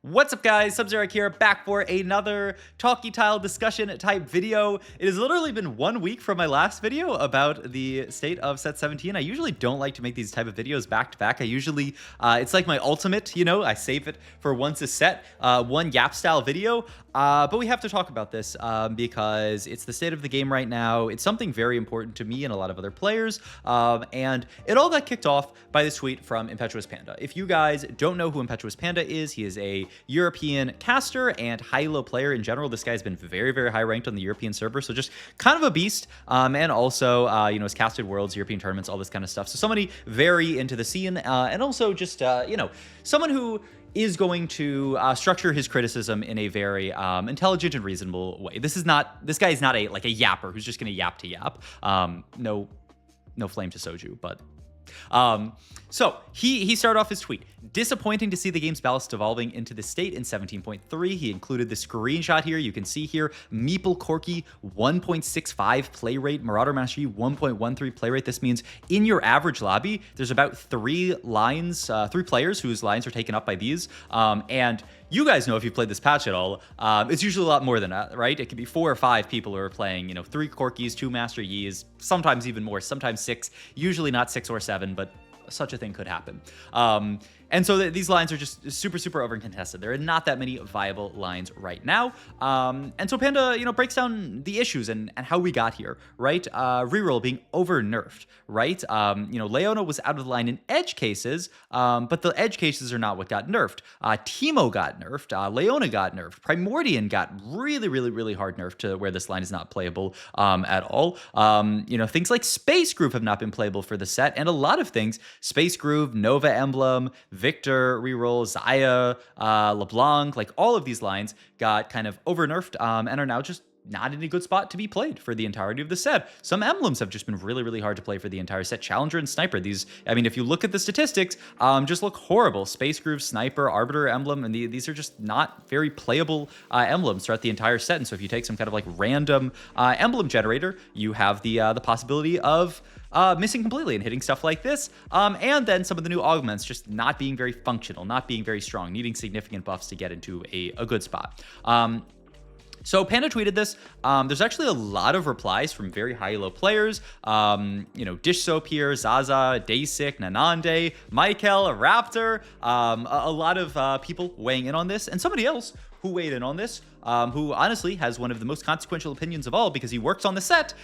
What's up, guys? Sub-Zero here, back for another talkie tile discussion type video. It has literally been 1 week from my last video about the state of set 17. I usually don't like to make these type of videos back to back. I usually, it's like my ultimate, I save it for once a set, one Yap style video. But we have to talk about this because it's the state of the game right now. It's something very important to me and a lot of other players. And it all got kicked off by this tweet from Impetuous Panda. If you guys don't know who Impetuous Panda is, he is a European caster and high-low player in general. This guy's been very, very high ranked on the European server, so just kind of a beast. And also, has casted Worlds, European tournaments, all this kind of stuff. So somebody very into the scene, and also just, someone who is going to structure his criticism in a very intelligent and reasonable way. This guy is not a yapper who's just going to yap to yap. No flame to soju, but so he started off his tweet. Disappointing to see the game's ballast evolving into this state in 17.3. He included the screenshot here. You can see here, Meeple Corky 1.65 play rate, Marauder Mastery 1.13 play rate. This means in your average lobby, there's about three players whose lines are taken up by these. And you guys know if you've played this patch at all, it's usually a lot more than that, right? It could be 4 or 5 people who are playing, 3 Corkies, 2 Master Yis, sometimes even more, sometimes 6, usually not 6 or 7, but such a thing could happen. And so these lines are just super, super over contested. There are not that many viable lines right now. And so Panda, breaks down the issues and how we got here, right? Reroll being over nerfed, right? Leona was out of the line in edge cases, but the edge cases are not what got nerfed. Teemo got nerfed. Leona got nerfed. Primordian got really, really, really hard nerfed to where this line is not playable at all. Things like Space Groove have not been playable for the set, and a lot of things, Space Groove, Nova Emblem, Victor, Reroll, Zaya, LeBlanc, all of these lines got kind of over nerfed and are now just not in a good spot to be played for the entirety of the set. Some emblems have just been really, really hard to play for the entire set. Challenger and Sniper, if you look at the statistics, just look horrible. Space Groove, Sniper, Arbiter, Emblem, and these are just not very playable emblems throughout the entire set. And so if you take some kind of random emblem generator, you have the possibility of missing completely and hitting stuff like this. And then some of the new augments just not being very functional, not being very strong, needing significant buffs to get into a good spot. So Panda tweeted this. There's actually a lot of replies from very high-low players. Dish Soap here, Zaza, Daysik, Nanande, Michael, Raptor. A lot of people weighing in on this. And somebody else who weighed in on this, who honestly has one of the most consequential opinions of all because he works on the set,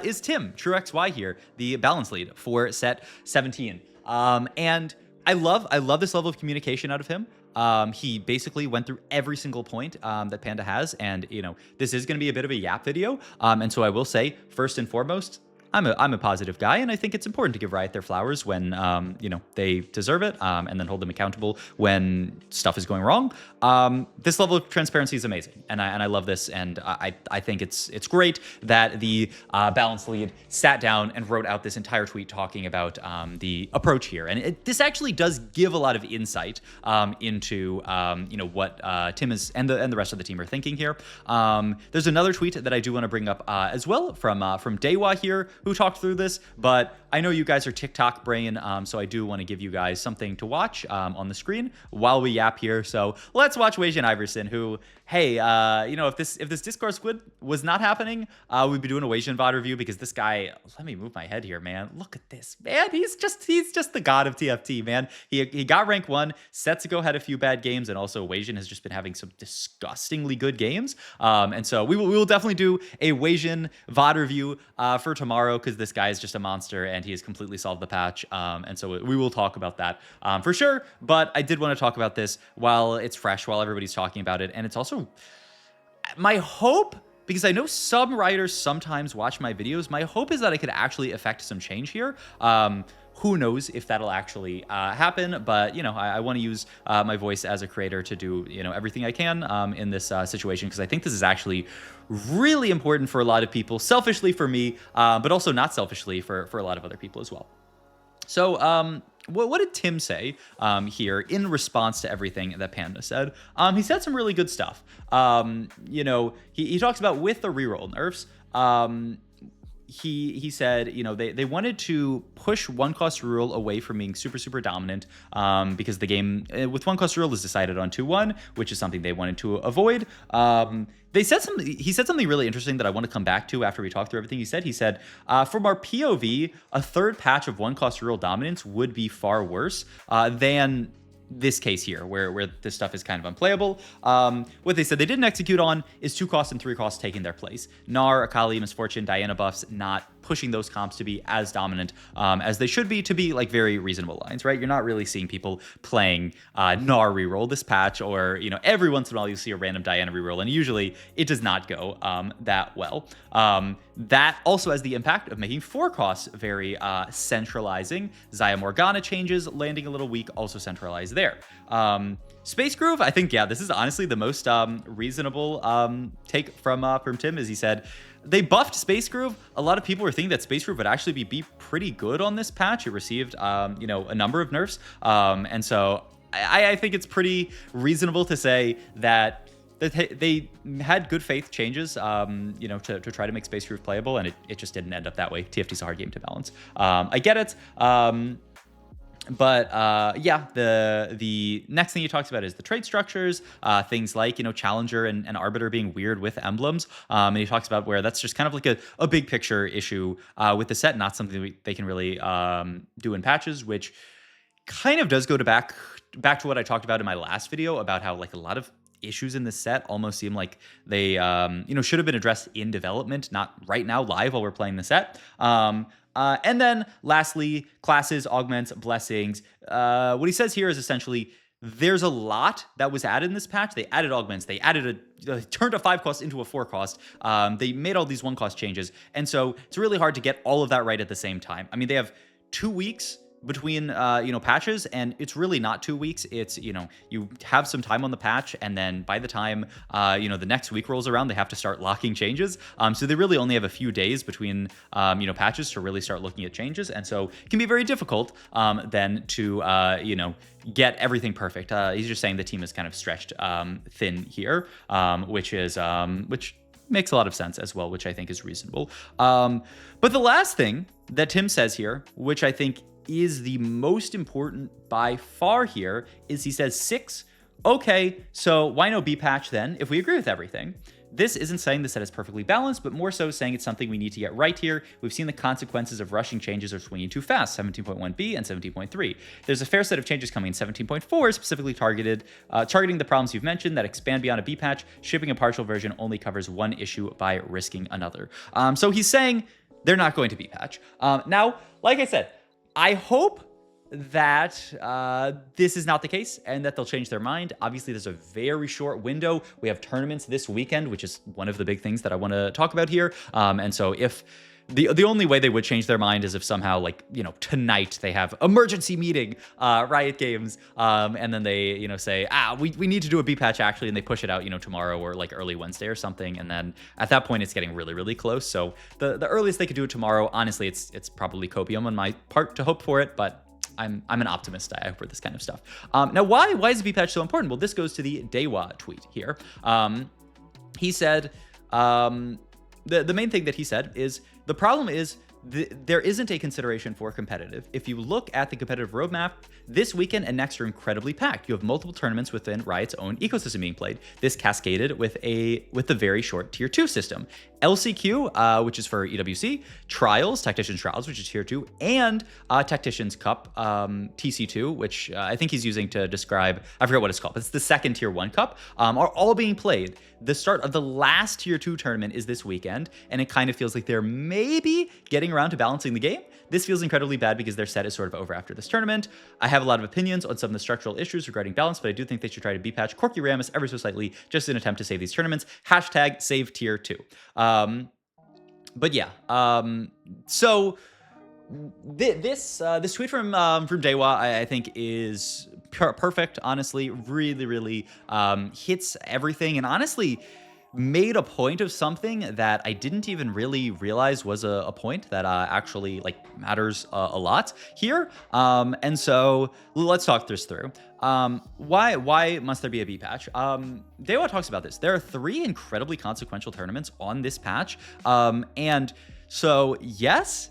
is Tim, TrueXY here, the balance lead for set 17. And I love this level of communication out of him. He basically went through every single point that Panda has, and this is going to be a bit of a yap video. And so I will say, first and foremost, I'm a positive guy, and I think it's important to give Riot their flowers when they deserve it, and then hold them accountable when stuff is going wrong. This level of transparency is amazing, and I love this, and I think it's great that the balance lead sat down and wrote out this entire tweet talking about the approach here, and this actually does give a lot of insight into what Tim is and the rest of the team are thinking here. There's another tweet that I do want to bring up as well from Dewa here, who talked through this, but I know you guys are TikTok brain, so I do want to give you guys something to watch on the screen while we yap here. So let's watch Wei Jin Iverson, who, hey, if this Discord squid was not happening, we'd be doing a Wei Jin VOD review, because this guy, let me move my head here, man. Look at this, man. He's just the god of TFT, man. He got rank 1, sets ago had a few bad games, and also Wei Jin has just been having some disgustingly good games. And so we will definitely do a Wei Jin VOD review for tomorrow, because this guy is just a monster and he has completely solved the patch. And so we will talk about that for sure. But I did want to talk about this while it's fresh, while everybody's talking about it. And it's also my hope, because I know some writers sometimes watch my videos, my hope is that I could actually affect some change here. Who knows if that'll actually happen, but I want to use my voice as a creator to do everything I can in this situation, because I think this is actually really important for a lot of people, selfishly for me, but also not selfishly for a lot of other people as well. So what did Tim say here in response to everything that Panda said? He said some really good stuff. He talks about with the reroll nerfs, he said, you know, they wanted to push one cost reroll away from being super dominant, because the game with one cost reroll is decided on 2-1, which is something they wanted to avoid. He said something really interesting that I want to come back to after we talk through everything he said. He said, from our POV, a third patch of one cost reroll dominance would be far worse than this case here, where this stuff is kind of unplayable. What they said they didn't execute on is 2 costs and 3 costs taking their place. Gnar, Akali, Misfortune, Diana buffs not pushing those comps to be as dominant as they should be, to be like very reasonable lines, right? You're not really seeing people playing Gnar reroll this patch, or, you know, every once in a while you see a random Diana reroll, and usually it does not go that well. That also has the impact of making 4 costs very centralizing. Xayah Morgana changes, landing a little weak, also centralized there. Space Groove, I think, yeah, this is honestly the most reasonable take from Tim, is he said, they buffed Space Groove. A lot of people were thinking that Space Groove would actually be pretty good on this patch. It received, you know, a number of nerfs. And so I think it's pretty reasonable to say that they had good faith changes, you know, to try to make Space Groove playable, and it just didn't end up that way. TFT's a hard game to balance. I get it. But yeah, the next thing he talks about is the trade structures, things like, you know, Challenger and Arbiter being weird with emblems. And he talks about where that's just kind of like a big picture issue with the set, not something they can really do in patches, which kind of does go back to what I talked about in my last video about how, like, a lot of issues in this set almost seem like they you know, should have been addressed in development, not right now live while we're playing the set. And then lastly, classes, augments, blessings. What he says here is essentially there's a lot that was added in this patch. They added augments. They added turned a 5 cost into a 4 cost. They made all these 1 cost changes. And so it's really hard to get all of that right at the same time. I mean, they have 2 weeks between you know, patches, and it's really not 2 weeks. It's, you know, you have some time on the patch, and then by the time you know, the next week rolls around, they have to start locking changes. So they really only have a few days between you know, patches to really start looking at changes, and so it can be very difficult then to you know, get everything perfect. He's just saying the team is kind of stretched thin here, which makes a lot of sense as well, which I think is reasonable. But the last thing that Tim says here, which I think is the most important by far here, is he says 6. Okay, so why no B patch then if we agree with everything? This isn't saying the set is perfectly balanced, but more so saying it's something we need to get right here. We've seen the consequences of rushing changes or swinging too fast, 17.1b and 17.3. There's a fair set of changes coming in 17.4, specifically targeting the problems you've mentioned that expand beyond a B patch. Shipping a partial version only covers one issue by risking another. So he's saying they're not going to B patch. Now, like I said, I hope that this is not the case and that they'll change their mind. Obviously, there's a very short window. We have tournaments this weekend, which is one of the big things that I want to talk about here. And so if the only way they would change their mind is if somehow, like, you know, tonight they have emergency meeting, Riot Games, and then they, you know, say, we need to do a B patch actually, and they push it out, you know, tomorrow or like early Wednesday or something. And then at that point, it's getting really close. So the earliest they could do it tomorrow, honestly, it's probably copium on my part to hope for it, but I'm an optimist. I hope for this kind of stuff. Now, why is the B patch so important? Well, this goes to the Dewa tweet here. He said, the main thing that he said is, the problem is there isn't a consideration for competitive. If you look at the competitive roadmap, this weekend and next are incredibly packed. You have multiple tournaments within Riot's own ecosystem being played. This cascaded with the very short tier 2 system. LCQ, which is for EWC, Trials, Tactician's Trials, which is tier 2, and Tactician's Cup, TC2, which I think he's using to describe, I forget what it's called, but it's the second tier 1 cup, are all being played. The start of the last tier 2 tournament is this weekend, and it kind of feels like they're maybe getting around to balancing the game. This feels incredibly bad because their set is sort of over after this tournament. I have a lot of opinions on some of the structural issues regarding balance, but I do think they should try to B-patch Corky Rammus ever so slightly, just in an attempt to save these tournaments. Hashtag save tier 2. But yeah, so this tweet from Dewa, I think is perfect, honestly. Really hits everything, and honestly made a point of something that I didn't even really realize was a point that actually like matters a lot here. And so let's talk this through. Why must there be a B patch? Dewa talks about this. There are 3 incredibly consequential tournaments on this patch, and So yes,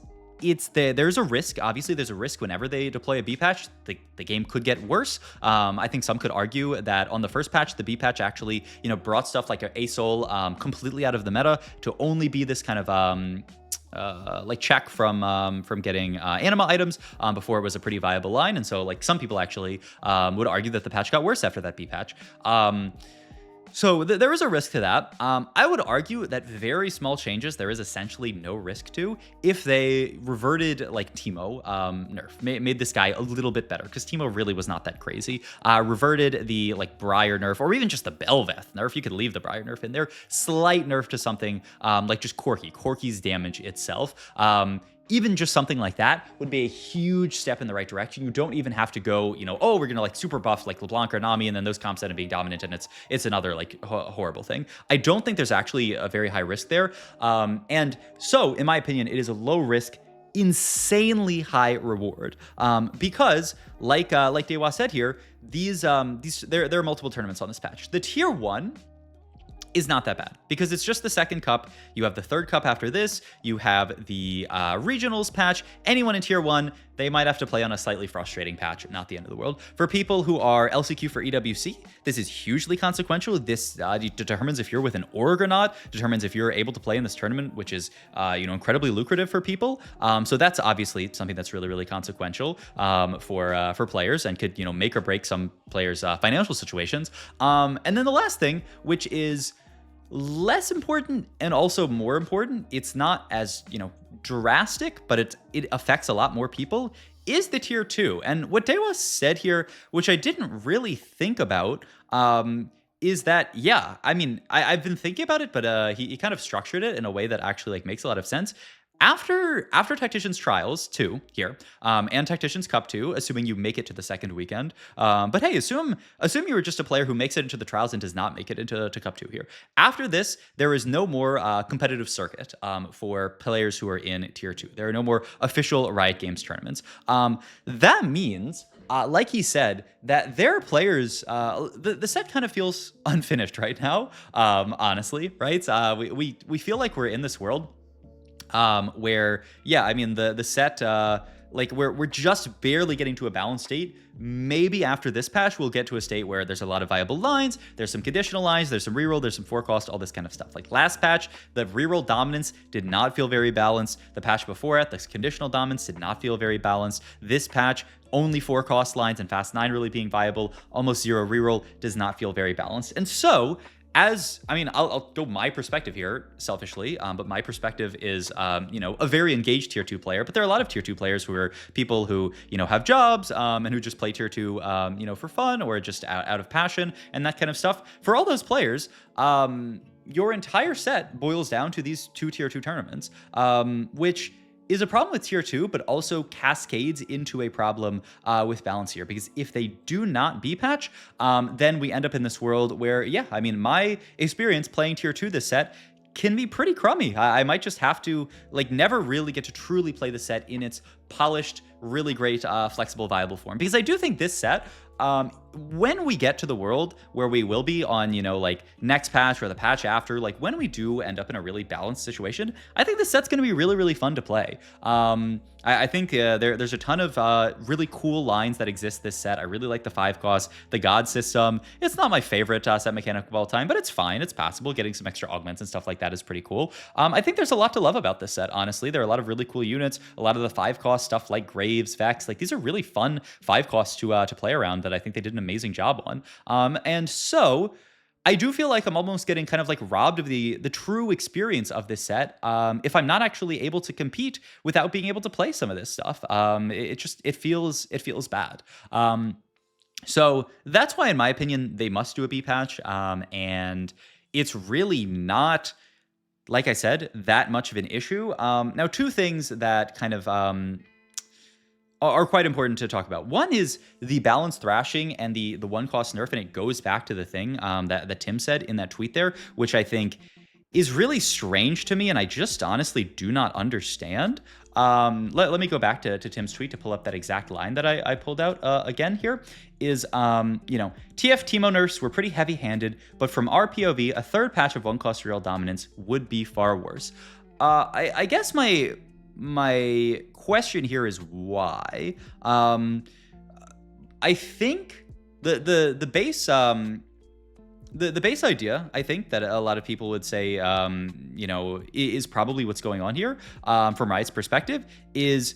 there's a risk. Obviously, there's a risk whenever they deploy a B patch. The game could get worse. I think some could argue that on the first patch, the B patch actually, brought stuff like a soul completely out of the meta to only be this kind of like check from getting anima items before it was a pretty viable line. And so like some people actually would argue that the patch got worse after that B patch. So there is a risk to that. I would argue that very small changes, there is essentially no risk to if they reverted like Teemo nerf, made this guy a little bit better because Teemo really was not that crazy. Reverted the like Briar nerf or even just the Belveth nerf. You could leave the Briar nerf in there. Slight nerf to something like just Corki's damage itself. Even just something like that would be a huge step in the right direction. You don't even have to go, oh, we're going to like super buff like LeBlanc or Nami, and then those comps end up being dominant, and it's another like horrible thing. I don't think there's actually a very high risk there. And so, in my opinion, it is a low risk, insanely high reward. Because like Dewa said here, there are multiple tournaments on this patch. The tier 1 is not that bad because it's just the second cup. You have the third cup after this. You have the regionals patch. Anyone in tier 1, they might have to play on a slightly frustrating patch, not the end of the world. For people who are LCQ for EWC, this is hugely consequential. This determines if you're with an org or not, determines if you're able to play in this tournament, which is incredibly lucrative for people. So that's obviously something that's really, really consequential for players and could make or break some players' financial situations. And then the last thing, which is less important and also more important, it's not as drastic, but it affects a lot more people, is the tier 2. And what Dewa said here, which I didn't really think about, is that, yeah, I mean, I've been thinking about it, but he kind of structured it in a way that actually like makes a lot of sense. After Tactician's Trials 2 here, and Tactician's Cup 2, assuming you make it to the second weekend. But hey, assume you were just a player who makes it into the Trials and does not make it into Cup 2 here. After this, there is no more competitive circuit for players who are in Tier 2. There are no more official Riot Games tournaments. That means, like he said, that their players, the set kind of feels unfinished right now, honestly, right? We feel like we're in this world where, yeah, I mean, the set, like we're just barely getting to a balanced state. Maybe after this patch, we'll get to a state where there's a lot of viable lines, there's some conditional lines, there's some reroll, there's some forecast, all this kind of stuff. Like last patch, the reroll dominance did not feel very balanced. The patch before it, the conditional dominance did not feel very balanced. This patch, only forecast lines and Fast 9 really being viable, almost zero reroll, does not feel very balanced. And so, I'll go my perspective here, selfishly, but my perspective is, a very engaged Tier 2 player, but there are a lot of Tier 2 players who are people who, have jobs, and who just play Tier 2, for fun or just out of passion and that kind of stuff. For all those players, your entire set boils down to these 2 Tier 2 tournaments, which is a problem with Tier 2, but also cascades into a problem with balance here. Because if they do not B-patch, then we end up in this world where, yeah, I mean, my experience playing Tier 2 this set can be pretty crummy. I might just have to, never really get to truly play the set in its polished, really great, flexible, viable form. Because I do think this set, when we get to the world where we will be on, next patch or the patch after, when we do end up in a really balanced situation, I think this set's going to be really, really fun to play. I think there's a ton of really cool lines that exist this set. I really like the 5-cost, the God system. It's not my favorite set mechanic of all time, but it's fine. It's passable. Getting some extra augments and stuff like that is pretty cool. I think there's a lot to love about this set, honestly. There are a lot of really cool units. A lot of the 5-cost stuff like Graves, Vex, these are really fun 5-costs to play around that I think they did an amazing job on. And so I do feel like I'm almost getting kind of robbed of the true experience of this set if I'm not actually able to compete without being able to play some of this stuff. It feels bad. So that's why, in my opinion, they must do a B patch. And it's really not, like I said, that much of an issue. Now, 2 things that kind of are quite important to talk about. One is the balanced thrashing and the 1-cost nerf, and it goes back to the thing that Tim said in that tweet there, which I think is really strange to me, and I just honestly do not understand. Let me go back to Tim's tweet to pull up that exact line that I pulled out again here. Is, TF Teemo nerfs were pretty heavy-handed, but from our POV, a third patch of 1-cost real dominance would be far worse. I guess my question here is why. I think the base the base idea, I think, that a lot of people would say, is probably what's going on here, from Riot's perspective, is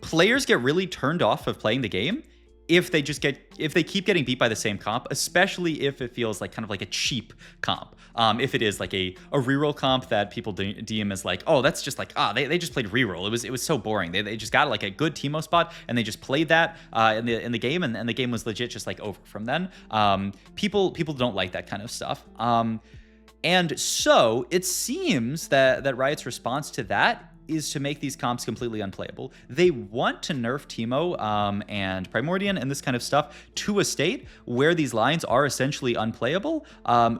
players get really turned off of playing the game if they keep getting beat by the same comp, especially if it feels like kind of like a cheap comp. If it is like a reroll comp that people deem as like, oh, that's just like, they just played reroll. It was so boring. They just got like a good Teemo spot and they just played that in the game, and the game was legit just like over from then. People don't like that kind of stuff. And so it seems that Riot's response to that is to make these comps completely unplayable. They want to nerf Teemo and Primordian and this kind of stuff to a state where these lines are essentially unplayable,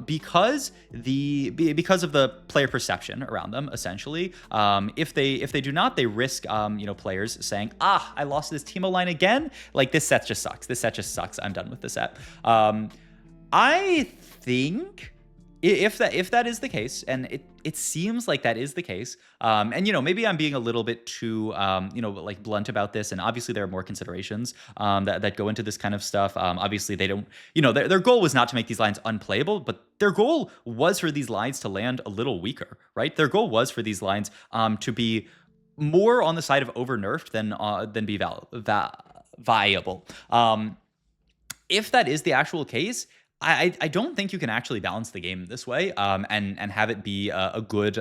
because of the player perception around them. Essentially, if they do not, they risk players saying, I lost this Teemo line again. Like, this set just sucks. This set just sucks. I'm done with this set. I think if that is the case, and it seems like that is the case, and maybe I'm being a little bit too like blunt about this, and obviously there are more considerations that go into this kind of stuff. Obviously they don't, their goal was not to make these lines unplayable, but their goal was for these lines to land a little weaker, right? Their goal was for these lines to be more on the side of over nerfed than be viable. If that is the actual case, I don't think you can actually balance the game this way, and have it be a good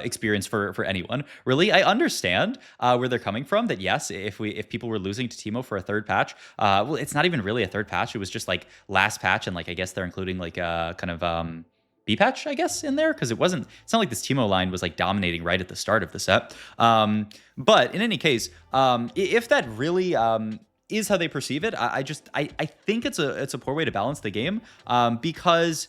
experience for anyone. Really, I understand where they're coming from. That yes, if people were losing to Teemo for a third patch, well, it's not even really a third patch. It was just like last patch, and like I guess they're including like kind of B patch, I guess, in there, because it's not like this Teemo line was like dominating right at the start of the set. But in any case, if that really is how they perceive it, I think it's a poor way to balance the game, because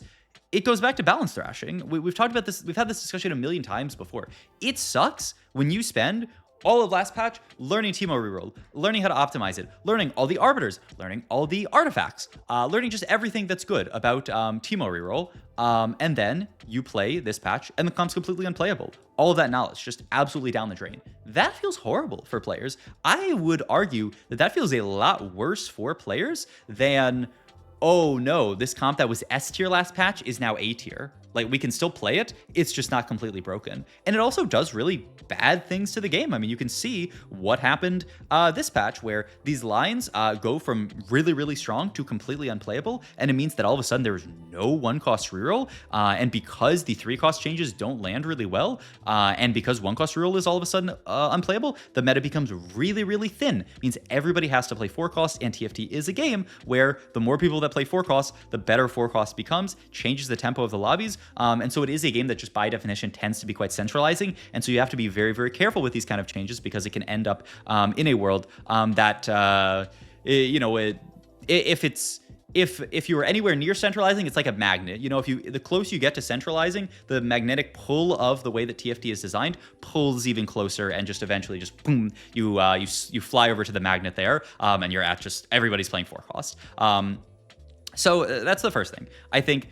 it goes back to balance thrashing. We've talked about this. We've had this discussion a million times before. It sucks when you spend all of last patch learning Teemo reroll, learning how to optimize it, learning all the arbiters, learning all the artifacts, learning just everything that's good about Teemo reroll, and then you play this patch and the comp's completely unplayable. All of that knowledge just absolutely down the drain. That feels horrible for players. I would argue that feels a lot worse for players than, oh no, this comp that was S tier last patch is now A tier. Like, we can still play it, it's just not completely broken. And it also does really bad things to the game. I mean, you can see what happened this patch, where these lines go from really, really strong to completely unplayable, and it means that all of a sudden there's no one-cost reroll, and because the 3-cost changes don't land really well, and because one-cost reroll is all of a sudden unplayable, the meta becomes really, really thin. It means everybody has to play 4-cost, and TFT is a game where the more people that play 4-cost, the better 4-cost becomes, changes the tempo of the lobbies. And so it is a game that just by definition tends to be quite centralizing. And so you have to be very, very careful with these kind of changes, because it can end up in a world that, if you were anywhere near centralizing, it's like a magnet. The closer you get to centralizing, the magnetic pull of the way that TFT is designed pulls even closer, and just eventually just boom, you fly over to the magnet there, and you're at just everybody's playing 4-cost. So that's the first thing. I think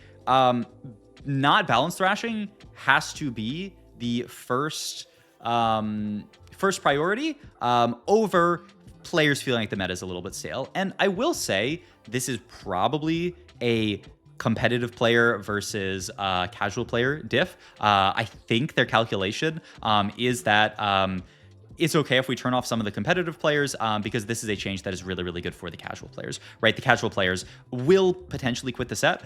not balance thrashing has to be the first priority over players feeling like the meta is a little bit stale. And I will say this is probably a competitive player versus casual player diff. I think their calculation is that it's okay if we turn off some of the competitive players, because this is a change that is really, really good for the casual players, right? The casual players will potentially quit the set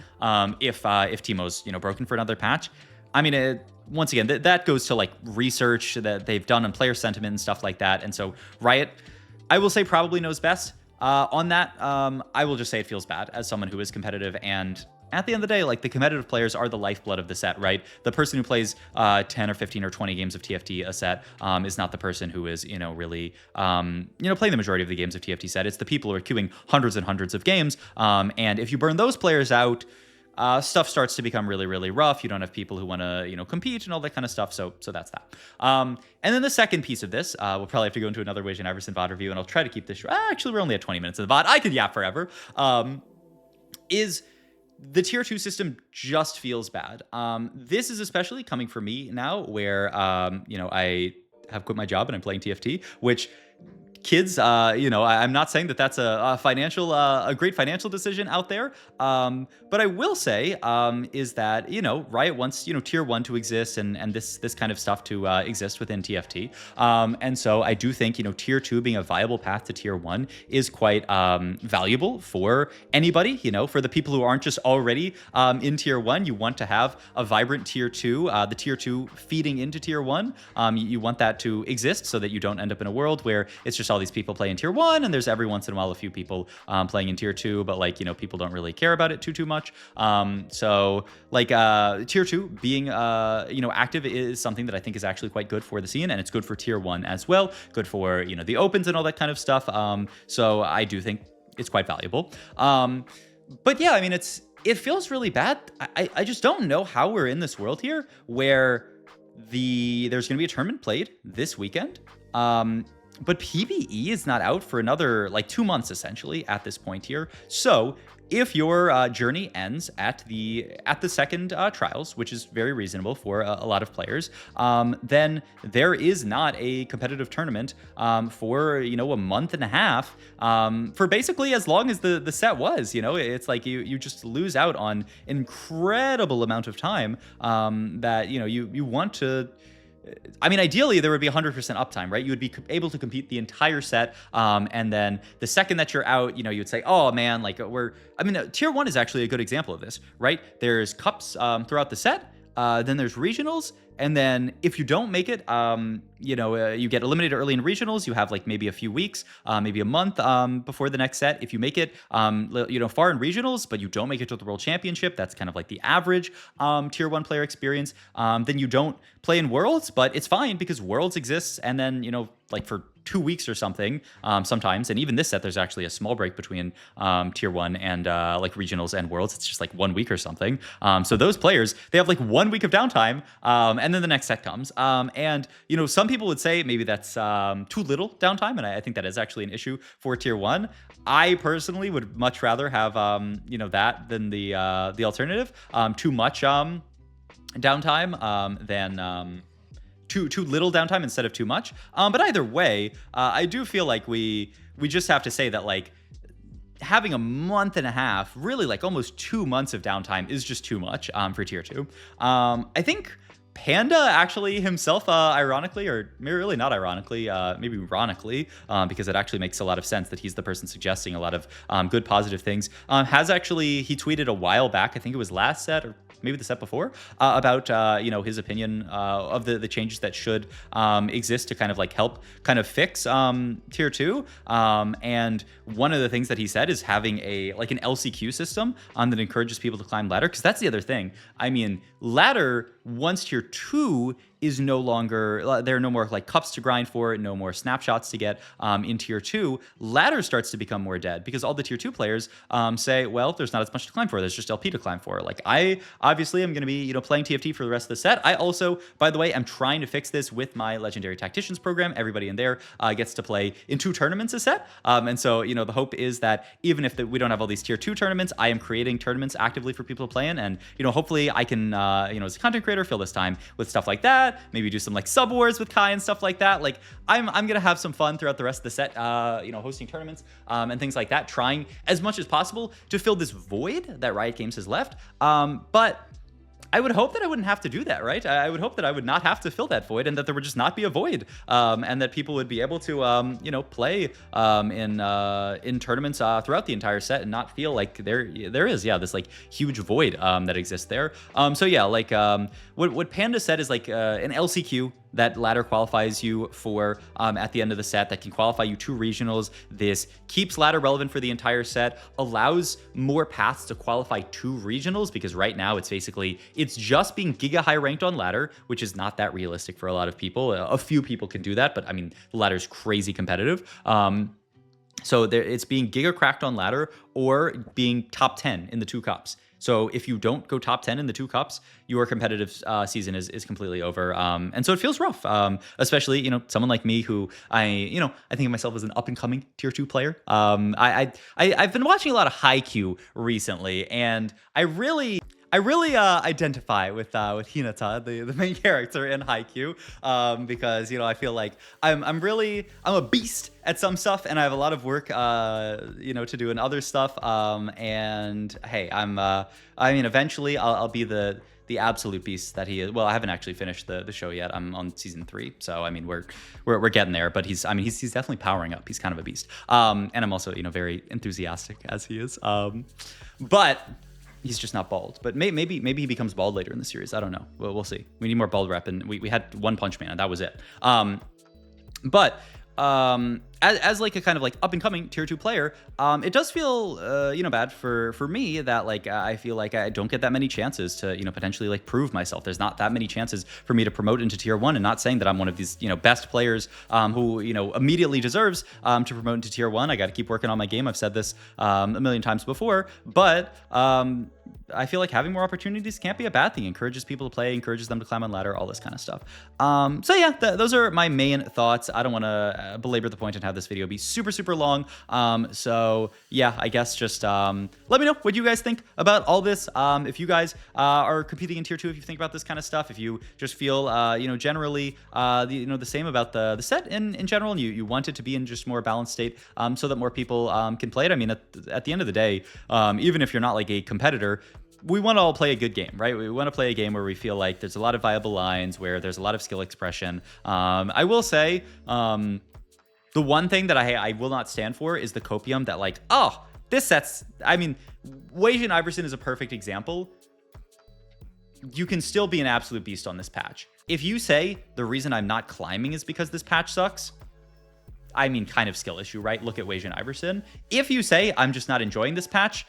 if Teemo's broken for another patch. I mean, once again, that goes to like research that they've done on player sentiment and stuff like that. And so Riot, I will say, probably knows best on that. I will just say it feels bad as someone who is competitive, and at the end of the day, like, the competitive players are the lifeblood of the set, right? The person who plays 10 or 15 or 20 games of TFT a set is not the person who is, really, playing the majority of the games of TFT set. It's the people who are queuing hundreds and hundreds of games. And if you burn those players out, stuff starts to become really, really rough. You don't have people who want to, compete and all that kind of stuff. So that's that. And then the second piece of this, we'll probably have to go into another Wage and Iverson VOD review, and I'll try to keep this short. Actually, we're only at 20 minutes of the VOD. I could yap forever. Is the tier 2 system just feels bad. This is especially coming for me now where, I have quit my job and I'm playing TFT, which kids, I'm not saying that that's a great financial decision out there. But I will say, is that, Riot wants, tier 1 to exist and this kind of stuff to exist within TFT. And so I do think, tier 2 being a viable path to tier 1 is quite valuable for anybody, for the people who aren't just already in tier 1. You want to have a vibrant tier 2, the tier 2 feeding into tier 1. You want that to exist so that you don't end up in a world where it's just all these people playing tier 1 and there's every once in a while a few people playing in tier 2, but people don't really care about it too much. So tier 2 being active is something that I think is actually quite good for the scene, and it's good for tier 1 as well, good for the opens and all that kind of stuff. So I do think it's quite valuable. But yeah, I mean, it feels really bad. I just don't know how we're in this world here where there's going to be a tournament played this weekend. But PvE is not out for another 2 months essentially at this point here. So if your journey ends at the second trials, which is very reasonable for a lot of players, then there is not a competitive tournament for a month and a half, for basically as long as the set was. It's like you just lose out on an incredible amount of time that you want to. I mean, ideally, there would be 100% uptime, right? You would be able to compete the entire set. And then the second that you're out, you would say, oh, man, tier 1 is actually a good example of this, right? There's cups throughout the set. Then there's regionals. And then if you don't make it, you get eliminated early in regionals. You have maybe a few weeks, maybe a month before the next set. If you make it, far in regionals, but you don't make it to the World Championship, that's kind of like the average tier 1 player experience. Then you don't play in Worlds, but it's fine because Worlds exists. And then, for 2 weeks or something, sometimes, and even this set, there's actually a small break between tier 1 and regionals and Worlds. It's just 1 week or something. So those players, they have 1 week of downtime, and then the next set comes. And some people would say maybe that's too little downtime, and I think that is actually an issue for tier 1. I personally would much rather have that than the alternative. Too much downtime than too little downtime instead of too much. But either way, I do feel like we just have to say that having a month and a half, really almost 2 months of downtime is just too much for tier 2. I think Panda actually himself, ironically, or really not ironically, maybe ironically, because it actually makes a lot of sense that he's the person suggesting a lot of good positive things, he tweeted a while back, I think it was last set or maybe the set before, about his opinion of the changes that should exist to kind of help kind of fix tier 2. And one of the things that he said is having an LCQ system that encourages people to climb ladder, because that's the other thing. I mean, ladder, once tier 2 is no longer, there are no more cups to grind for, no more snapshots to get in tier 2. Ladder starts to become more dead because all the tier 2 players say, well, there's not as much to climb for. There's just LP to climb for. I obviously am going to be playing TFT for the rest of the set. I also, by the way, am trying to fix this with my Legendary Tacticians program. Everybody in there gets to play in 2 tournaments a set. And so, the hope is that even if we don't have all these tier 2 tournaments, I am creating tournaments actively for people to play in. And, hopefully I can, as a content creator, fill this time with stuff like that. Maybe do some sub wars with Kai and stuff like that. I'm gonna have some fun throughout the rest of the set, hosting tournaments and things like that, trying as much as possible to fill this void that Riot Games has left. But I would hope that I wouldn't have to do that, right? I would hope that I would not have to fill that void and that there would just not be a void, and that people would be able to, play in tournaments throughout the entire set and not feel like there is, this huge void that exists there. So yeah, what Panda said is an LCQ that ladder qualifies you for at the end of the set, that can qualify you to regionals. This keeps ladder relevant for the entire set, allows more paths to qualify to regionals, because right now it's just being giga high ranked on ladder, which is not that realistic for a lot of people. A few people can do that, but I mean, the ladder's crazy competitive. So it's being giga cracked on ladder or being top 10 in the 2 cups. So if you don't go top 10 in the 2 cups, your competitive season is completely over. And so it feels rough, especially, someone like me who I think of myself as an up and coming tier 2 player. I've been watching a lot of Haikyuu recently, and I really identify with Hinata, the main character in Haikyuu, because I feel like I'm a beast at some stuff, and I have a lot of work to do in other stuff. And hey, eventually I'll be the absolute beast that he is. Well, I haven't actually finished the show yet. I'm on season 3, so we're getting there. But he's definitely powering up. He's kind of a beast. And I'm also very enthusiastic as he is. But he's just not bald. But maybe he becomes bald later in the series. I don't know. We'll see. We need more bald rep, and we had One Punch Man, and that was it. But as like a kind of like up and coming tier 2 player, it does feel bad for me that like I feel like I don't get that many chances to potentially like prove myself. There's not that many chances for me to promote into tier 1, and not saying that I'm one of these best players who immediately deserves to promote into tier 1. I got to keep working on my game. I've said this a million times before, but I feel like having more opportunities can't be a bad thing. Encourages people to play, encourages them to climb on ladder, all this kind of stuff. So yeah, those are my main thoughts. I don't want to belabor the point and have this video be super long. So yeah, I guess just let me know what you guys think about all this. If you guys are competing in tier 2, if you think about this kind of stuff, if you just feel generally the same about the set in general, and you want it to be in just more balanced state, so that more people can play it. I mean, at the end of the day, even if you're not like a competitor, we want to all play a good game, right? We want to play a game where we feel like there's a lot of viable lines, where there's a lot of skill expression. I will say, the one thing that I will not stand for is the copium that like, oh, this set's, I mean, Wei Iverson is a perfect example. You can still be an absolute beast on this patch. If you say the reason I'm not climbing is because this patch sucks, I mean, kind of skill issue, right? Look at Wei Iverson. If you say I'm just not enjoying this patch,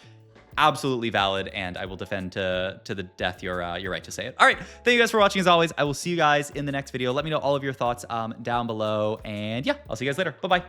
absolutely valid, and I will defend to the death your right to say it. All right, thank you guys for watching. As always, I will see you guys in the next video. Let me know all of your thoughts down below, and yeah, I'll see you guys later. Bye-bye.